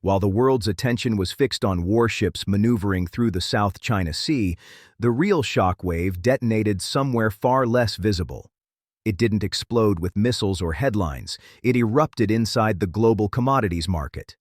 While the world's attention was fixed on warships maneuvering through the South China Sea, the real shockwave detonated somewhere far less visible. It didn't explode with missiles or headlines. It erupted inside the global commodities market.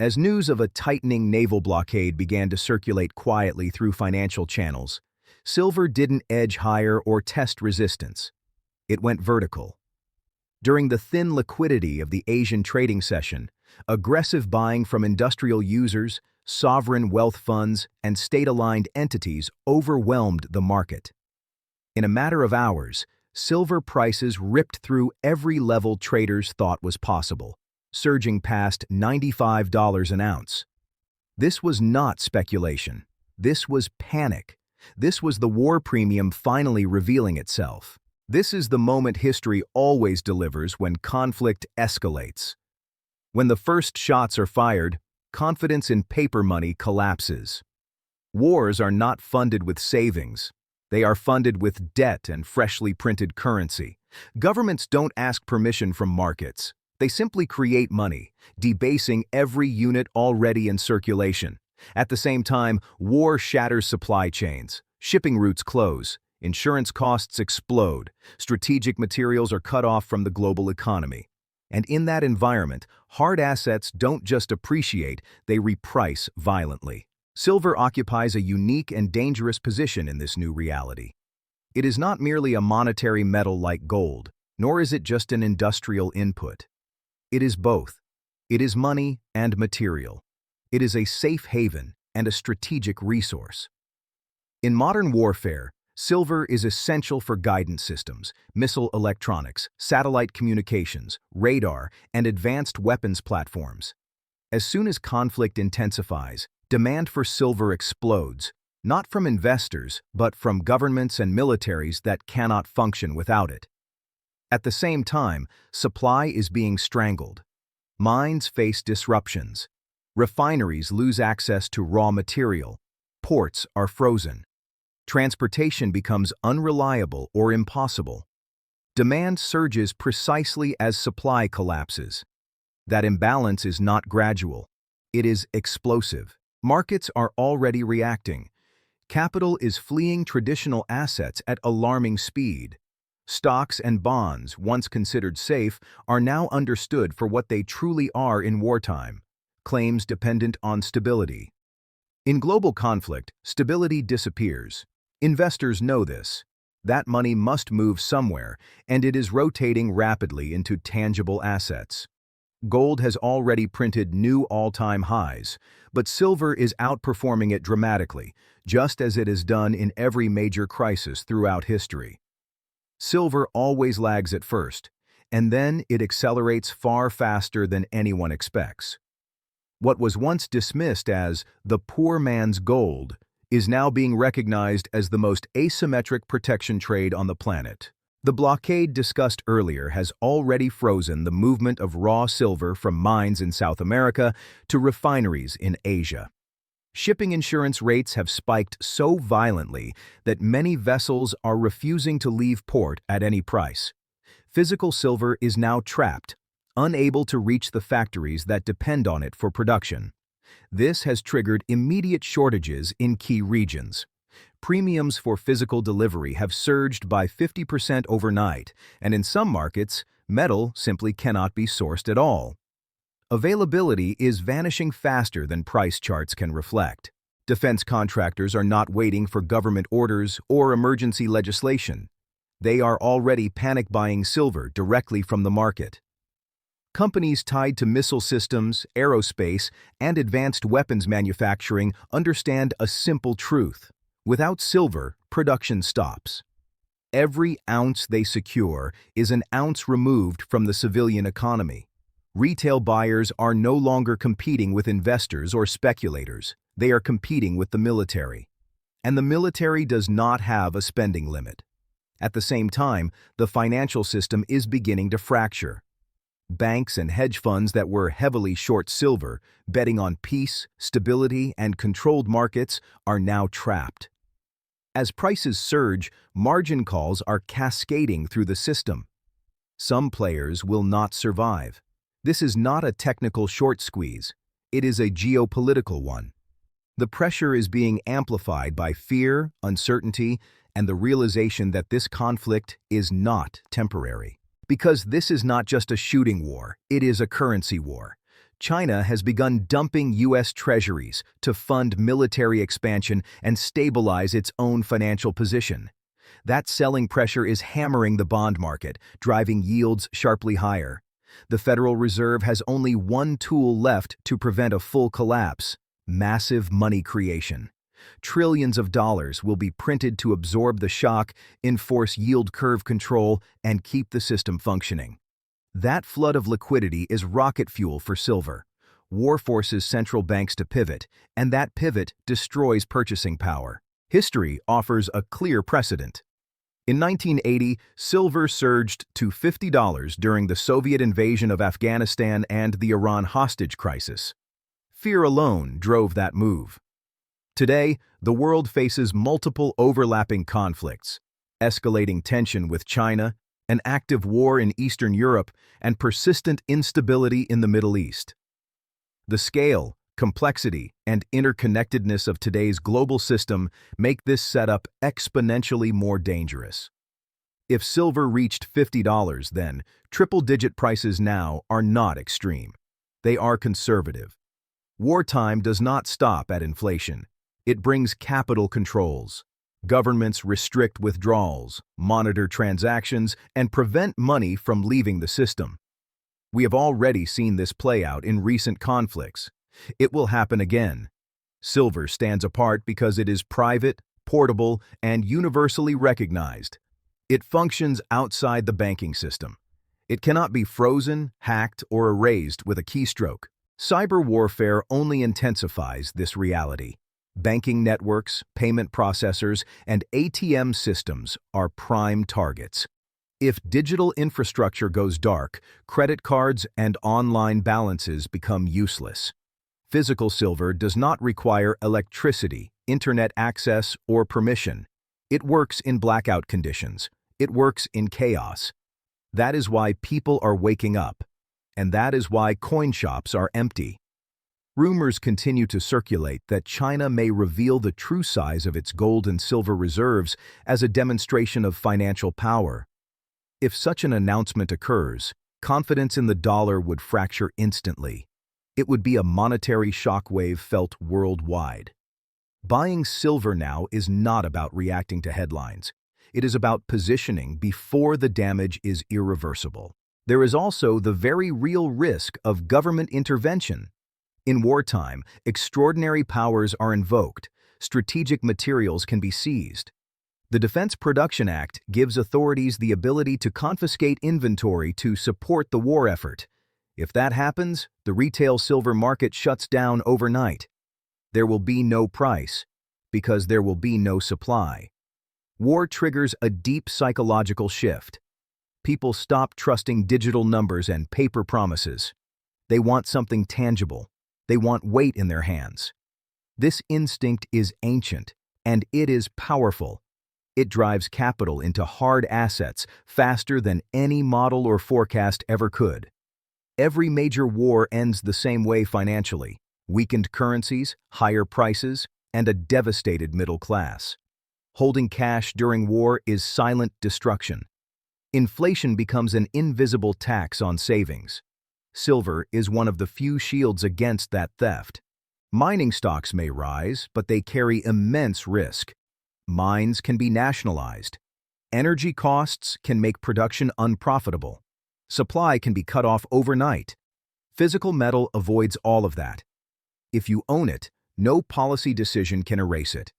As news of a tightening naval blockade began to circulate quietly through financial channels, silver didn't edge higher or test resistance. It went vertical. During the thin liquidity of the Asian trading session, aggressive buying from industrial users, sovereign wealth funds, and state-aligned entities overwhelmed the market. In a matter of hours, silver prices ripped through every level traders thought was possible, surging past $95 an ounce. This was not speculation. This was panic. This was the war premium finally revealing itself. This is the moment history always delivers when conflict escalates. When the first shots are fired, confidence in paper money collapses. Wars are not funded with savings. They are funded with debt and freshly printed currency. Governments don't ask permission from markets. They simply create money, debasing every unit already in circulation. At the same time, war shatters supply chains. Shipping routes close. Insurance costs explode. Strategic materials are cut off from the global economy. And in that environment, hard assets don't just appreciate, they reprice violently. Silver occupies a unique and dangerous position in this new reality. It is not merely a monetary metal like gold, nor is it just an industrial input. It is both. It is money and material. It is a safe haven and a strategic resource. In modern warfare, silver is essential for guidance systems, missile electronics, satellite communications, radar, and advanced weapons platforms. As soon as conflict intensifies, demand for silver explodes, not from investors, but from governments and militaries that cannot function without it. At the same time, supply is being strangled. Mines face disruptions. Refineries lose access to raw material. Ports are frozen. Transportation becomes unreliable or impossible. Demand surges precisely as supply collapses. That imbalance is not gradual. It is explosive. Markets are already reacting. Capital is fleeing traditional assets at alarming speed. Stocks and bonds, once considered safe, are now understood for what they truly are in wartime: claims dependent on stability. In global conflict, stability disappears. Investors know this. That money must move somewhere, and it is rotating rapidly into tangible assets. Gold has already printed new all-time highs, but silver is outperforming it dramatically, just as it has done in every major crisis throughout history. Silver always lags at first, and then it accelerates far faster than anyone expects. What was once dismissed as the poor man's gold is now being recognized as the most asymmetric protection trade on the planet. The blockade discussed earlier has already frozen the movement of raw silver from mines in South America to refineries in Asia. Shipping insurance rates have spiked so violently that many vessels are refusing to leave port at any price. Physical silver is now trapped, unable to reach the factories that depend on it for production. This has triggered immediate shortages in key regions. Premiums for physical delivery have surged by 50% overnight, and in some markets, metal simply cannot be sourced at all. Availability is vanishing faster than price charts can reflect. Defense contractors are not waiting for government orders or emergency legislation. They are already panic buying silver directly from the market. Companies tied to missile systems, aerospace, and advanced weapons manufacturing understand a simple truth. Without silver, production stops. Every ounce they secure is an ounce removed from the civilian economy. Retail buyers are no longer competing with investors or speculators. They are competing with the military. And the military does not have a spending limit. At the same time, the financial system is beginning to fracture. Banks and hedge funds that were heavily short silver, betting on peace, stability, and controlled markets, are now trapped. As prices surge, margin calls are cascading through the system. Some players will not survive. This is not a technical short squeeze. It is a geopolitical one. The pressure is being amplified by fear, uncertainty, and the realization that this conflict is not temporary. Because this is not just a shooting war, it is a currency war. China has begun dumping U.S. treasuries to fund military expansion and stabilize its own financial position. That selling pressure is hammering the bond market, driving yields sharply higher. The Federal Reserve has only one tool left to prevent a full collapse: massive money creation. Trillions of dollars will be printed to absorb the shock, enforce yield curve control, and keep the system functioning. That flood of liquidity is rocket fuel for silver. War forces central banks to pivot, and that pivot destroys purchasing power. History offers a clear precedent. In 1980, silver surged to $50 during the Soviet invasion of Afghanistan and the Iran hostage crisis. Fear alone drove that move. Today, the world faces multiple overlapping conflicts: escalating tension with China, an active war in Eastern Europe, and persistent instability in the Middle East. The scale, complexity, and interconnectedness of today's global system make this setup exponentially more dangerous. If silver reached $50 then, triple-digit prices now are not extreme. They are conservative. Wartime does not stop at inflation. It brings capital controls. Governments restrict withdrawals, monitor transactions, and prevent money from leaving the system. We have already seen this play out in recent conflicts. It will happen again. Silver stands apart because it is private, portable, and universally recognized. It functions outside the banking system. It cannot be frozen, hacked, or erased with a keystroke. Cyber warfare only intensifies this reality. Banking networks, payment processors, and ATM systems are prime targets. If digital infrastructure goes dark, credit cards and online balances become useless. Physical silver does not require electricity, internet access, or permission. It works in blackout conditions. It works in chaos. That is why people are waking up, and that is why coin shops are empty. Rumors continue to circulate that China may reveal the true size of its gold and silver reserves as a demonstration of financial power. If such an announcement occurs, confidence in the dollar would fracture instantly. It would be a monetary shockwave felt worldwide. Buying silver now is not about reacting to headlines. It is about positioning before the damage is irreversible. There is also the very real risk of government intervention. In wartime, extraordinary powers are invoked. Strategic materials can be seized. The Defense Production Act gives authorities the ability to confiscate inventory to support the war effort. If that happens, the retail silver market shuts down overnight. There will be no price, because there will be no supply. War triggers a deep psychological shift. People stop trusting digital numbers and paper promises. They want something tangible. They want weight in their hands. This instinct is ancient, and it is powerful. It drives capital into hard assets faster than any model or forecast ever could. Every major war ends the same way financially: weakened currencies, higher prices, and a devastated middle class. Holding cash during war is silent destruction. Inflation becomes an invisible tax on savings. Silver is one of the few shields against that theft. Mining stocks may rise, but they carry immense risk. Mines can be nationalized. Energy costs can make production unprofitable. Supply can be cut off overnight. Physical metal avoids all of that. If you own it, no policy decision can erase it.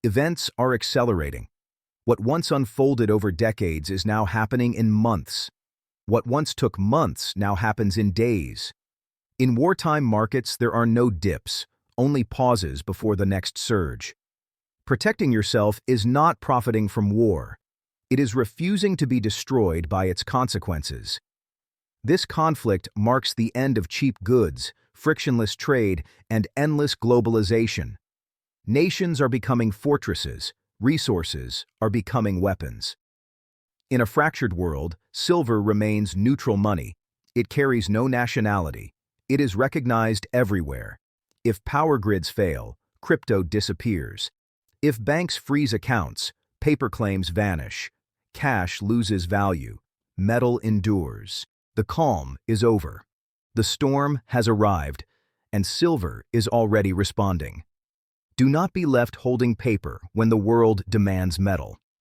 Events are accelerating. What once unfolded over decades is now happening in months. What once took months now happens in days. In wartime markets, there are no dips, only pauses before the next surge. Protecting yourself is not profiting from war. It is refusing to be destroyed by its consequences. This conflict marks the end of cheap goods, frictionless trade, and endless globalization. Nations are becoming fortresses. Resources are becoming weapons. In a fractured world, silver remains neutral money. It carries no nationality. It is recognized everywhere. If power grids fail, crypto disappears. If banks freeze accounts, paper claims vanish. Cash loses value. Metal endures. The calm is over. The storm has arrived, and silver is already responding. Do not be left holding paper when the world demands metal.